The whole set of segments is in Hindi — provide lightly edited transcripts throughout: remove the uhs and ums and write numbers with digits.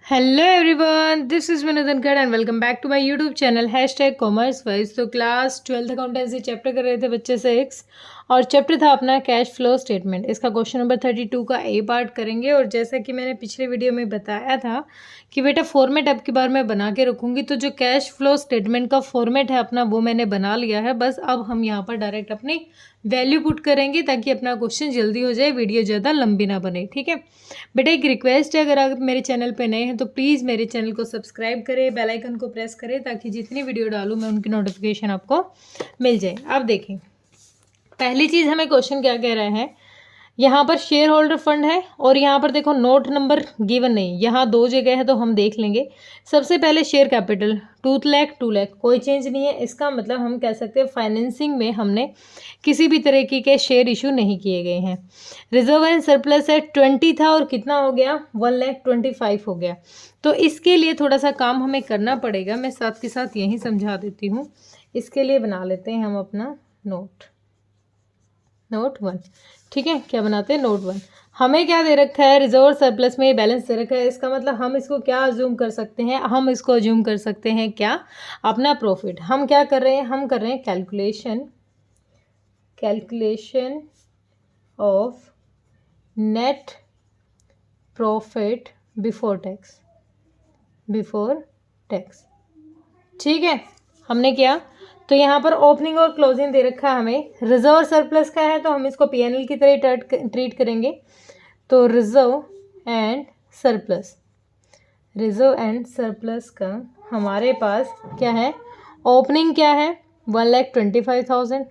Hello everyone, this is Vinod Dhankhar and welcome back to my YouTube channel commerce wise. तो क्लास 12th अकाउंटेंसी चैप्टर कर रहे थे बच्चे 6 और चैप्टर था अपना कैश फ्लो स्टेटमेंट। इसका क्वेश्चन नंबर 32 का ए पार्ट करेंगे। और जैसा कि मैंने पिछले वीडियो में बताया था कि बेटा फॉर्मेट अब की बार मैं बना के रखूँगी, तो जो कैश फ्लो स्टेटमेंट का फॉर्मेट है अपना वो मैंने बना लिया है। बस अब हम यहाँ पर डायरेक्ट अपनी वैल्यू पुट करेंगे ताकि अपना क्वेश्चन जल्दी हो जाए, वीडियो ज़्यादा लंबी ना बने। ठीक है बेटा, एक रिक्वेस्ट है, अगर आप मेरे चैनल पे नए हैं तो प्लीज़ मेरे चैनल को सब्सक्राइब करें, बेल आइकन को प्रेस करें ताकि जितनी वीडियो डालूँ मैं उनकी नोटिफिकेशन आपको मिल जाए। अब देखें, पहली चीज़ हमें क्वेश्चन क्या कह रहा है। यहाँ पर शेयर होल्डर फंड है और यहाँ पर देखो नोट नंबर गिवन नहीं, यहाँ दो जगह है तो हम देख लेंगे। सबसे पहले शेयर कैपिटल 2 लाख, कोई चेंज नहीं है। इसका मतलब हम कह सकते हैं फाइनेंसिंग में हमने किसी भी तरीके के शेयर इशू नहीं किए गए हैं। रिजर्व एंड सरप्लस है 20 था और कितना हो गया 1,25,000 हो गया। तो इसके लिए थोड़ा सा काम हमें करना पड़ेगा, मैं साथ के साथ यही समझा देती हूँ। इसके लिए बना लेते हैं हम अपना नोट 1। ठीक है, क्या बनाते हैं नोट 1। हमें क्या दे रखा है, रिजर्व सरप्लस में बैलेंस दे रखा है। इसका मतलब हम इसको क्या अज्यूम कर सकते हैं, हम इसको अज्यूम कर सकते हैं क्या, अपना प्रॉफिट। हम क्या कर रहे हैं, हम कर रहे हैं calculation of net profit before tax. ठीक है, हमने किया। तो यहाँ पर ओपनिंग और क्लोजिंग दे रखा है हमें। रिजर्व सरप्लस का है तो हम इसको पीएनएल की तरह ट्रीट करेंगे। तो रिजर्व एंड सरप्लस का हमारे पास क्या है, ओपनिंग क्या है 1,25,000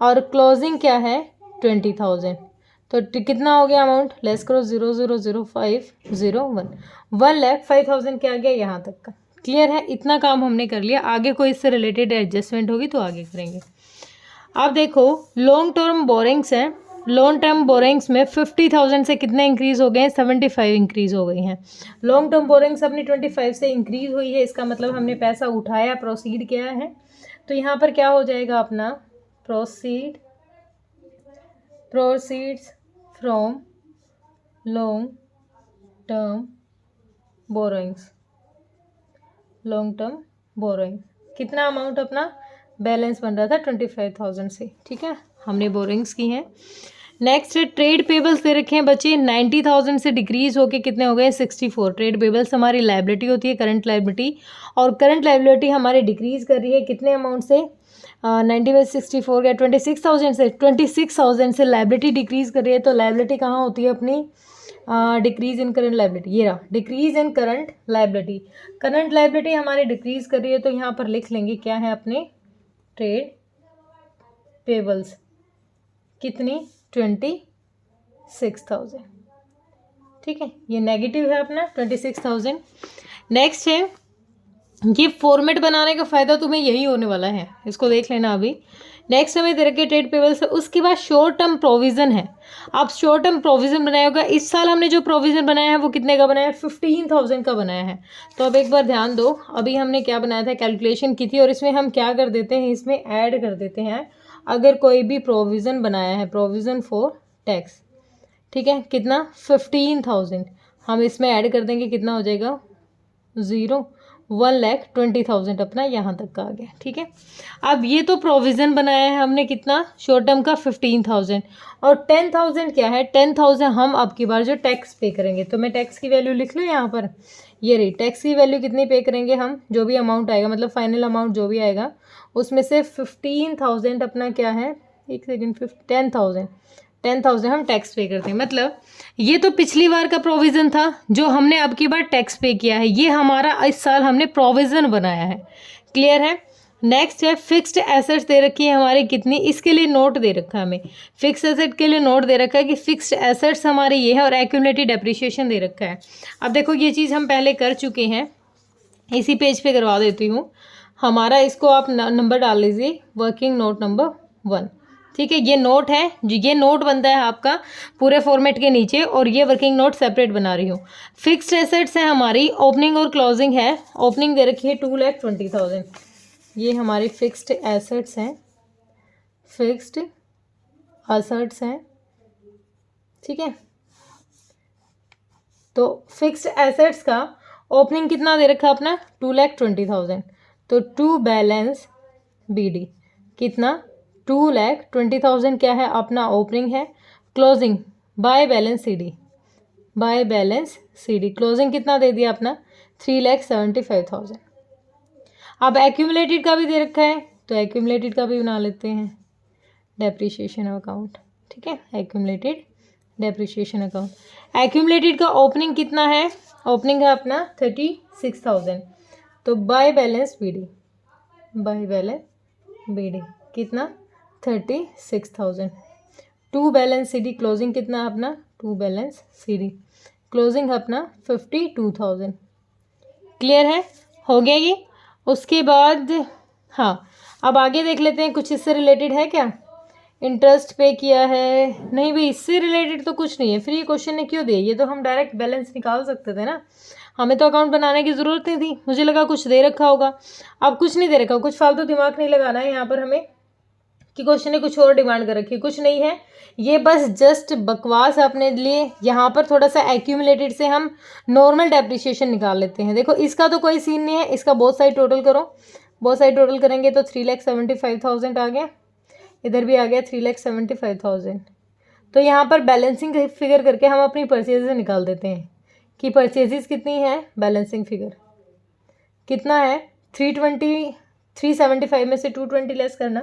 और क्लोजिंग क्या है 20,000। तो कितना हो गया अमाउंट, लेस करो 0,005,01 1,05,000 क्या आ गया यहाँ तक का। क्लियर है, इतना काम हमने कर लिया। आगे कोई इससे रिलेटेड एडजस्टमेंट होगी तो आगे करेंगे। अब देखो लॉन्ग टर्म बोरिंग्स हैं। लॉन्ग टर्म बोरिंग्स में 50,000 से कितने इंक्रीज हो गए हैं, 75 इंक्रीज हो गई हैं। लॉन्ग टर्म बोरिंग्स अपनी 25 से इंक्रीज हुई है, इसका मतलब हमने पैसा उठाया, प्रोसीड किया है। तो यहाँ पर क्या हो जाएगा अपना proceeds from long term borrowings. कितना अमाउंट अपना बैलेंस बन रहा था 25,000 से। ठीक है, हमने बोरोइंग्स की हैं। नेक्स्ट ट्रेड पेबल्स दे रखे हैं बच्चे, 90,000 से डिक्रीज होके कितने हो गए 64। ट्रेड पेबल्स हमारी लाइबिलिटी होती है, करंट लाइबिलिटी, और करंट लाइबिलिटी हमारी डिक्रीज कर रही है कितने अमाउंट से, 90 में 64 गया 26,000 से लाइबिलिटी डिक्रीज कर रही है। तो लाइबिलिटी कहाँ होती है अपनी, डिक्रीज इन करंट लाइबिलिटी, ये रहा डिक्रीज इन करंट लाइबिलिटी हमारी डिक्रीज कर रही है। तो यहाँ पर लिख लेंगे क्या है अपने ट्रेड पेबल्स कितनी 26,000। ठीक है, ये नेगेटिव है अपना 26,000। नेक्स्ट है, ये फॉर्मेट बनाने का फ़ायदा तुम्हें यही होने वाला है, इसको देख लेना अभी। नेक्स्ट हमें दे रखे ट्रेड पेबल्स है। उसके बाद शॉर्ट टर्म प्रोविज़न है। आप शॉर्ट टर्म प्रोविज़न बनाया होगा, इस साल हमने जो प्रोविज़न बनाया है वो कितने का बनाया है, 15,000 का बनाया है। तो अब एक बार ध्यान दो, अभी हमने क्या बनाया था, कैलकुलेशन की थी, और इसमें हम क्या कर देते हैं, इसमें ऐड कर देते हैं अगर कोई भी प्रोविज़न बनाया है, प्रोविज़न फॉर टैक्स। ठीक है, कितना 15,000 हम इसमें ऐड कर देंगे, कितना हो जाएगा 1,20,000 अपना यहाँ तक का आ गया। ठीक है, अब ये तो प्रोविज़न बनाया है हमने कितना, शॉर्ट टर्म का 15,000, और 10,000 क्या है, 10,000 हम अब की बार जो टैक्स पे करेंगे। तो मैं टैक्स की वैल्यू लिख लूँ यहाँ पर, ये रही टैक्स की वैल्यू कितनी पे करेंगे हम, जो भी अमाउंट आएगा, मतलब फाइनल अमाउंट जो भी आएगा उसमें से 15,000 अपना क्या है, एक सेकेंड, 10,000 हम टैक्स पे करते हैं। मतलब ये तो पिछली बार का प्रोविज़न था जो हमने अब की बार टैक्स पे किया है, ये हमारा इस साल हमने प्रोविज़न बनाया है। क्लियर है। नेक्स्ट है फिक्स्ड एसेट्स दे रखी है हमारी कितनी, इसके लिए नोट दे रखा है हमें, फिक्स एसेट के लिए नोट दे रखा है कि फिक्स्ड एसेट्स हमारी ये है, और एक्यूमुलेटेड डेप्रिसिएशन दे रखा है। अब देखो ये चीज़ हम पहले कर चुके हैं, इसी पेज पे करवा देती हूँ हमारा। इसको आप नंबर डाल लीजिए, वर्किंग नोट नंबर 1। ठीक है, ये नोट है, ये नोट बनता है आपका पूरे फॉर्मेट के नीचे, और ये वर्किंग नोट सेपरेट बना रही हूँ। फिक्स्ड एसेट्स है हमारी, ओपनिंग और क्लोजिंग है। ओपनिंग दे रखी है 2,20,000, ये हमारी फिक्स्ड एसेट्स हैं, ठीक है। तो फिक्स्ड एसेट्स का ओपनिंग कितना दे रखा अपना 2,20,000, तो टू बैलेंस BD कितना 2,20,000 क्या है अपना ओपनिंग है। Closing by balance CD closing कितना दे दिया अपना 3,75,000। अब एक्यूमुलेटेड का भी दे रखा है तो एक्यूमुलेटेड का भी बना लेते हैं डेप्रिसिएशन अकाउंट। ठीक है, एक्यूमुलेटेड डेप्रिसिएशन अकाउंट। एक्यूमुलेटेड का ओपनिंग कितना है, ओपनिंग है अपना 36,000, तो बाय बैलेंस BD कितना 36,000। टू बैलेंस CD क्लोजिंग कितना अपना टू बैलेंस CD क्लोजिंग अपना 52,000। क्लियर है, हो गया ये। उसके बाद हाँ, अब आगे देख लेते हैं कुछ इससे रिलेटेड है क्या। इंटरेस्ट पे किया है, नहीं भाई इससे रिलेटेड तो कुछ नहीं है, फिर ये क्वेश्चन ने क्यों दिया, ये तो हम डायरेक्ट बैलेंस निकाल सकते थे ना, हमें तो अकाउंट बनाने की ज़रूरत नहीं थी। मुझे लगा कुछ दे रखा होगा, अब कुछ नहीं दे रखा, कुछ फालतू दिमाग नहीं लगाना है यहाँ पर हमें कि क्वेश्चन ने कुछ और डिमांड कर रखी है, कुछ नहीं है, ये बस जस्ट बकवास है अपने लिए। यहाँ पर थोड़ा सा एक्यूमुलेटेड से हम नॉर्मल डेप्रिसिएशन निकाल लेते हैं। देखो इसका तो कोई सीन नहीं है, इसका बोथ साइड टोटल करो, बोथ साइड टोटल करेंगे तो 3,75,000 आ गया, इधर भी आ गया 3,75,000। तो यहाँ पर बैलेंसिंग फिगर करके हम अपनी परचेजेज निकाल देते हैं कि परचेजेज कितनी है, बैलेंसिंग फिगर कितना है 375 में से 220 लेस करना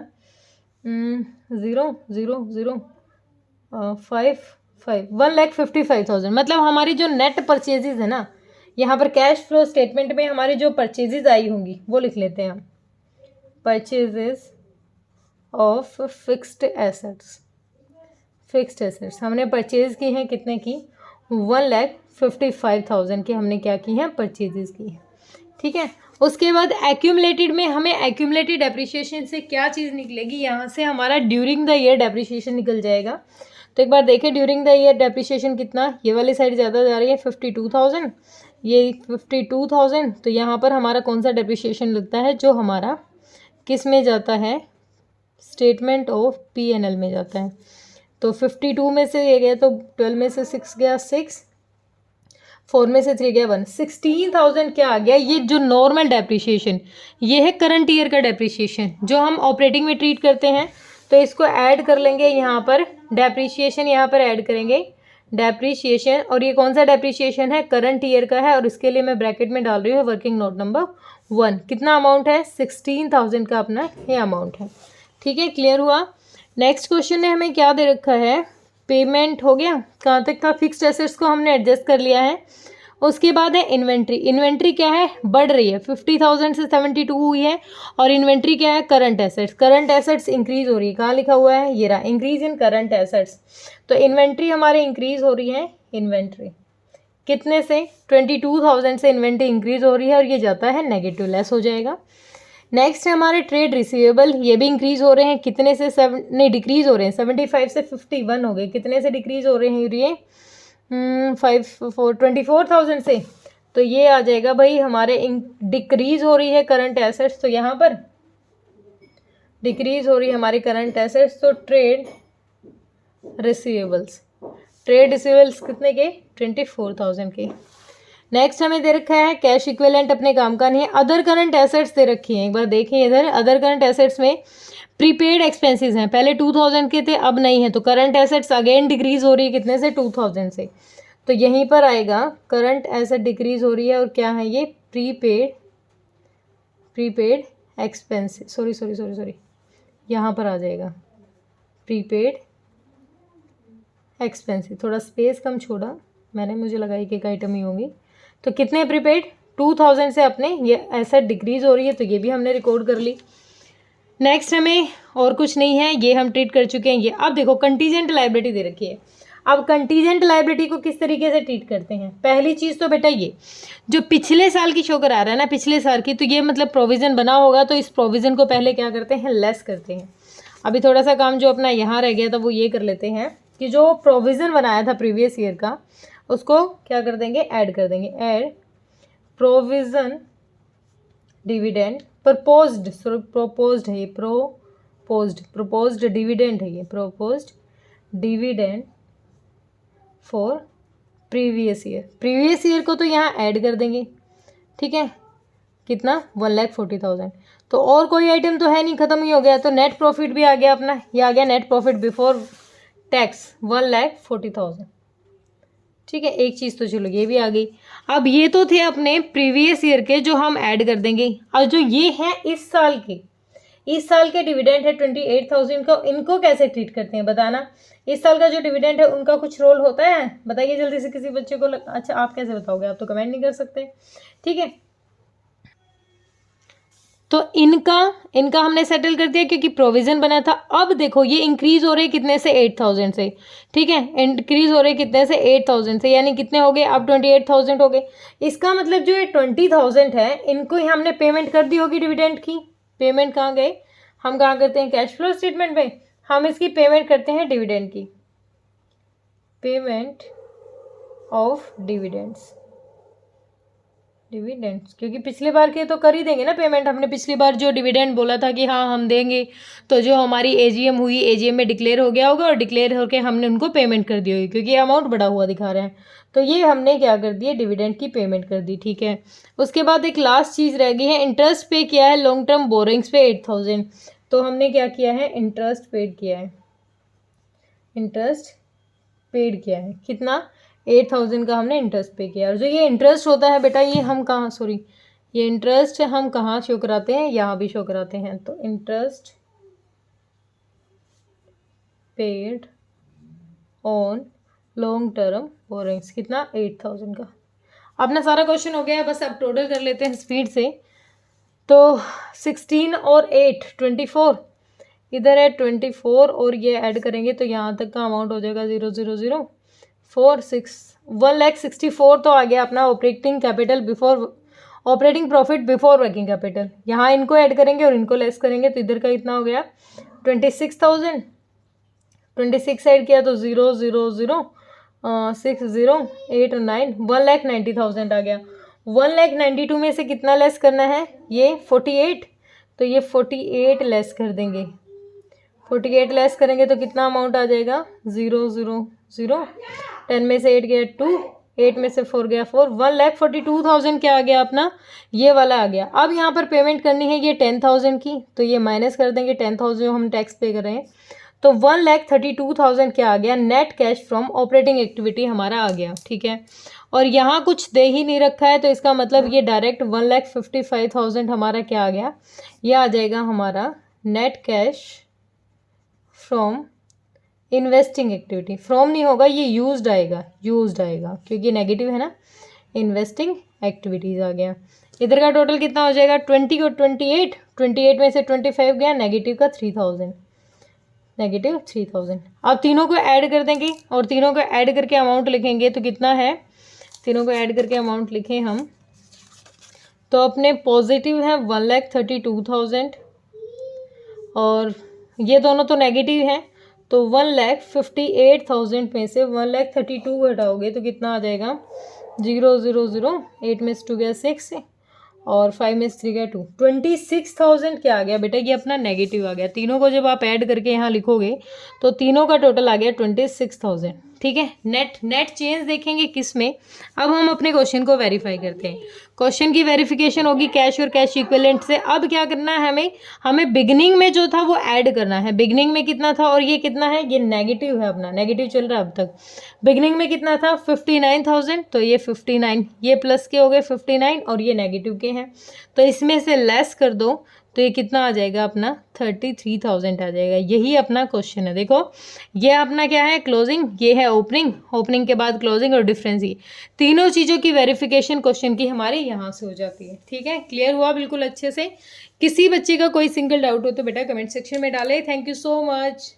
1,55,000, मतलब हमारी जो नेट परचेजेज है ना, यहाँ पर कैश फ्लो स्टेटमेंट में हमारी जो परचेजेज आई होंगी वो लिख लेते हैं हम, परचेजेज ऑफ फिक्स्ड एसेट्स हमने परचेज की हैं कितने की 1,55,000 की हमने क्या की हैं परचेजेज की है। ठीक है, उसके बाद एक्यूमुलेटेड में हमें एक्यूमुलेटेड डेप्रिसिएशन से क्या चीज़ निकलेगी, यहाँ से हमारा ड्यूरिंग द ईयर डेप्रिसिएशन निकल जाएगा। तो एक बार देखें ड्यूरिंग द ईयर डेप्रिसिएशन कितना, ये वाली साइड ज़्यादा जा रही है 52,000, ये 52,000, तो यहाँ पर हमारा कौन सा डेप्रिसिएशन लगता है जो हमारा किस में जाता है, स्टेटमेंट ऑफ P&L में जाता है। तो 52 में से ये गया तो 12 में से 6 गया 6, 4 में से 3 गया 1, 16,000 क्या आ गया, ये जो नॉर्मल डेप्रिसिएशन, ये है करंट ईयर का डेप्रिसिएशन जो हम ऑपरेटिंग में ट्रीट करते हैं। तो इसको ऐड कर लेंगे यहाँ पर, डेप्रिसिएशन यहाँ पर ऐड करेंगे डेप्रिसिएशन, और ये कौन सा डेप्रिसिएशन है, करंट ईयर का है, और इसके लिए मैं ब्रैकेट में डाल रही हूँ वर्किंग नोट नंबर 1। कितना अमाउंट है 16,000 का अपना ये अमाउंट है। ठीक है, क्लियर हुआ। नेक्स्ट क्वेश्चन ने हमें क्या दे रखा है, पेमेंट हो गया, कहाँ तक था, फिक्स्ड एसेट्स को हमने एडजस्ट कर लिया है। उसके बाद है इन्वेंट्री क्या है, बढ़ रही है, 50,000 से 72 हुई है, और इन्वेंट्री क्या है, करंट एसेट्स इंक्रीज हो रही है, कहाँ लिखा हुआ है, ये रहा, इंक्रीज इन करंट एसेट्स। तो इन्वेंट्री हमारे इंक्रीज हो रही है, इन्वेंट्री कितने से 22,000 से इन्वेंट्री इंक्रीज हो रही है, और ये जाता है नेगेटिव, लेस हो जाएगा। नेक्स्ट है हमारे ट्रेड रिसीवेबल, ये भी इंक्रीज हो रहे हैं, कितने से डिक्रीज हो रहे हैं, 75 से 51 हो गए, कितने से डिक्रीज हो रहे हैं ये 24,000 से, तो ये आ जाएगा भाई हमारे डिक्रीज हो रही है करंट एसेट्स, तो यहाँ पर डिक्रीज हो रही है हमारी करंट एसेट्स, तो ट्रेड रिसीवेबल्स कितने के 24,000 के। नेक्स्ट हमें दे रखा है कैश इक्विवेलेंट, अपने काम का नहीं है। अदर करंट एसेट्स दे रखी हैं, एक बार देखिए इधर, अदर करंट एसेट्स में प्रीपेड एक्सपेंसेस हैं, पहले 2,000 के थे अब नहीं है, तो करंट एसेट्स अगेन डिक्रीज हो रही है, कितने से 2,000 से, तो यहीं पर आएगा करंट एसेट डिक्रीज हो रही है, और क्या है ये प्रीपेड एक्सपेंसेस, सॉरी यहाँ पर आ जाएगा प्रीपेड एक्सपेंसेस, थोड़ा स्पेस कम छोड़ा मैंने, मुझे लगा एक आइटम ही होगी। तो कितने प्रीपेड 2,000 से अपने ये एसेट डिक्रीज हो रही है, तो ये भी हमने रिकॉर्ड कर ली। नेक्स्ट हमें और कुछ नहीं है, ये हम ट्रीट कर चुके हैं ये। अब देखो कंटीजेंट लायबिलिटी दे रखी है, अब कंटीजेंट लायबिलिटी को किस तरीके से ट्रीट करते हैं। पहली चीज़ तो बेटा ये जो पिछले साल की शो करा रहा है ना, पिछले साल की, तो ये मतलब प्रोविज़न बना होगा, तो इस प्रोविज़न को पहले क्या करते हैं, लेस करते हैं। अभी थोड़ा सा काम जो अपना यहाँ रह गया था वो ये कर लेते हैं कि जो प्रोविज़न बनाया था प्रीवियस ईयर का, उसको क्या कर देंगे, ऐड कर देंगे, ऐड प्रोविज़न डिविडेंड प्रपोज्ड है ये, प्रपोज्ड डिविडेंड है ये, proposed dividend for previous year को तो यहाँ ऐड कर देंगे, ठीक है, कितना 1,40,000। तो और कोई आइटम तो है नहीं, ख़त्म ही हो गया। तो नेट प्रॉफिट भी आ गया अपना, ये आ गया नेट प्रॉफिट बिफोर टैक्स 1,40,000, ठीक है। एक चीज़ तो चलो ये भी आ गई। अब ये तो थे अपने प्रीवियस ईयर के जो हम ऐड कर देंगे, और जो ये हैं इस साल के डिविडेंड है 28,000 का, इनको कैसे ट्रीट करते हैं बताना। इस साल का जो डिविडेंड है उनका कुछ रोल होता है, बताइए जल्दी से किसी बच्चे को अच्छा आप कैसे बताओगे, आप तो कमेंट नहीं कर सकते, ठीक है। तो इनका हमने सेटल कर दिया क्योंकि प्रोविजन बना था। अब देखो ये इंक्रीज हो रहे कितने से, 8,000 से, ठीक है, इंक्रीज हो रहे कितने से, 8,000 से, यानी कितने हो गए अब 28,000 हो गए। इसका मतलब जो ये 20,000 है इनको ही हमने पेमेंट कर दी होगी डिविडेंड की। पेमेंट कहाँ गए, हम कहाँ करते हैं, कैश फ्लो स्टेटमेंट में हम इसकी पेमेंट करते हैं डिविडेंड की, पेमेंट ऑफ डिविडेंड्स, क्योंकि पिछली बार के तो कर ही देंगे ना पेमेंट। हमने पिछली बार जो डिविडेंड बोला था कि हाँ हम देंगे, तो जो हमारी एजीएम हुई, एजीएम में डिक्लेयर हो गया होगा और डिक्लेयर होकर हमने उनको पेमेंट कर दी होगी, क्योंकि अमाउंट बढ़ा हुआ दिखा रहे हैं। तो ये हमने क्या कर दिया, डिविडेंड की पेमेंट कर दी, ठीक है। उसके बाद एक लास्ट चीज़ रह गई है, इंटरेस्ट पे किया है लॉन्ग टर्म बोरिंग्स पे 8,000। तो हमने क्या किया है, इंटरेस्ट पेड किया है, इंटरेस्ट पेड किया है, कितना 8,000 का हमने इंटरेस्ट पे किया। और जो ये इंटरेस्ट होता है बेटा, ये हम कहाँ, सॉरी, ये इंटरेस्ट हम कहाँ शो कराते हैं, यहाँ भी शो कराते हैं। तो interest paid on long term borrowings, कितना 8,000 का। अपना सारा क्वेश्चन हो गया है, बस अब टोटल कर लेते हैं स्पीड से। तो 16 और 8 24, इधर है 24 और ये ऐड करेंगे तो यहाँ तक का अमाउंट हो जाएगा 0,004,6 1,64,000 तो आ गया अपना operating capital before, operating profit before working capital. यहाँ इनको ऐड करेंगे और इनको लेस करेंगे तो इधर का इतना हो गया 26,000, 26 ऐड किया तो 0,006,089 1,90,000 आ गया। 1,92,000 में से कितना लेस करना है, ये 48, तो ये 48 लेस कर देंगे, 48 लेस करेंगे तो कितना अमाउंट आ जाएगा 0,0,0, 10 में से 8 गया 2, 8 में से 4 गया 4, 1,42,000 क्या आ गया अपना, ये वाला आ गया। अब यहाँ पर पेमेंट करनी है ये 10,000 की, तो ये माइनस कर देंगे 10,000 जो हम टैक्स पे कर रहे हैं, तो 1,32,000 क्या आ गया, net cash from operating activity हमारा आ गया, ठीक है। और यहाँ कुछ दे ही नहीं रखा है, तो इसका मतलब ये डायरेक्ट 1,55,000 हमारा क्या आ गया, ये आ जाएगा हमारा net cash from investing activity. From नहीं होगा, ये यूज्ड आएगा क्योंकि नेगेटिव है ना, इन्वेस्टिंग एक्टिविटीज़ आ गया। इधर का टोटल कितना हो जाएगा, 20 और 28 में से 25 गया, नेगेटिव का 3,000, नेगेटिव 3,000। अब तीनों को ऐड कर देंगे और तीनों को ऐड करके अमाउंट लिखेंगे तो कितना है, तीनों को ऐड करके अमाउंट लिखें हम तो अपने पॉजिटिव है 1,32,000 और ये दोनों तो नेगेटिव हैं, तो 1,58,000 में से 1,32,000 घटाओगे तो कितना आ जाएगा 0,0,0, 8 में से 2 गया 6 और 5 में से 3 गया 2, 26,000 क्या आ गया बेटा, ये अपना नेगेटिव आ गया। तीनों को जब आप ऐड करके यहाँ लिखोगे तो तीनों का टोटल आ गया 26,000, ठीक है। नेट चेंज देखेंगे किस में, अब हम अपने क्वेश्चन को वेरीफाई करते हैं। क्वेश्चन की वेरिफिकेशन होगी कैश और कैश इक्विवेलेंट से। अब क्या करना है हमें बिगनिंग में जो था वो ऐड करना है। बिगनिंग में कितना था और ये कितना है, ये नेगेटिव है, अपना नेगेटिव चल रहा है अब तक। बिगनिंग में कितना था 59,000, तो ये 59, ये प्लस के हो गए 59 और ये नेगेटिव के हैं, तो इसमें से लेस कर दो तो ये कितना आ जाएगा अपना 33,000 आ जाएगा। यही अपना क्वेश्चन है। देखो ये अपना क्या है, क्लोजिंग, ये है ओपनिंग, ओपनिंग के बाद क्लोजिंग और डिफरेंस, ये तीनों चीज़ों की वेरिफिकेशन क्वेश्चन की हमारी यहाँ से हो जाती है, ठीक है। क्लियर हुआ बिल्कुल अच्छे से। किसी बच्चे का कोई सिंगल डाउट हो तो बेटा कमेंट सेक्शन में डालें। Thank you so much.